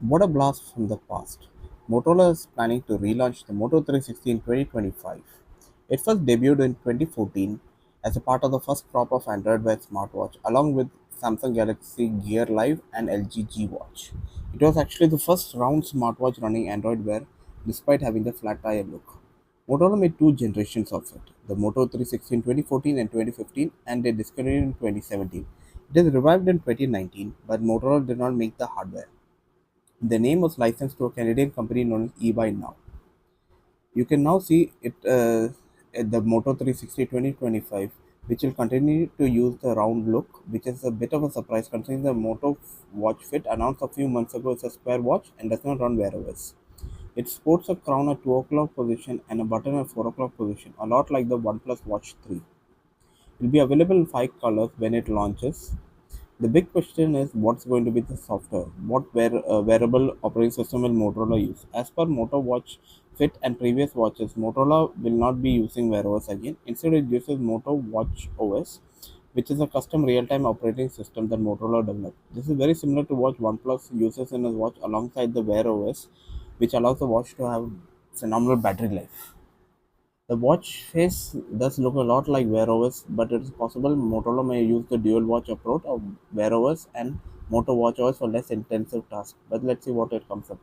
What a blast from the past. Motorola is planning to relaunch the Moto 360 in 2025. It first debuted in 2014 as a part of the first crop of Android Wear smartwatch, along with Samsung Galaxy Gear Live and LG G Watch. It was actually the first round smartwatch running Android Wear, despite having the flat tire look. Motorola made two generations of it, the Moto 360 in 2014 and 2015, and they discontinued in 2017. It is revived in 2019, but Motorola did not make the hardware. The name was licensed to a Canadian company known as eBay now. You can now see it at the Moto 360 2025, which will continue to use the round look, which is a bit of a surprise considering the Moto Watch Fit announced a few months ago is a square watch and does not run wear OS. It sports a crown at 2 o'clock position and a button at 4 o'clock position, a lot like the OnePlus Watch 3. It will be available in 5 colors when it launches. The big question is what's going to be the software? What wearable operating system will Motorola use? As per Moto Watch Fit and previous watches, Motorola will not be using Wear OS again. Instead, it uses Moto Watch OS, which is a custom real-time operating system that Motorola developed. This is very similar to what OnePlus uses in its watch alongside the Wear OS, which allows the watch to have phenomenal battery life. The watch face does look a lot like Wear OS, but it is possible Motorola may use the dual watch approach of Wear OS and Moto Watch OS for less intensive tasks. But let's see what it comes up.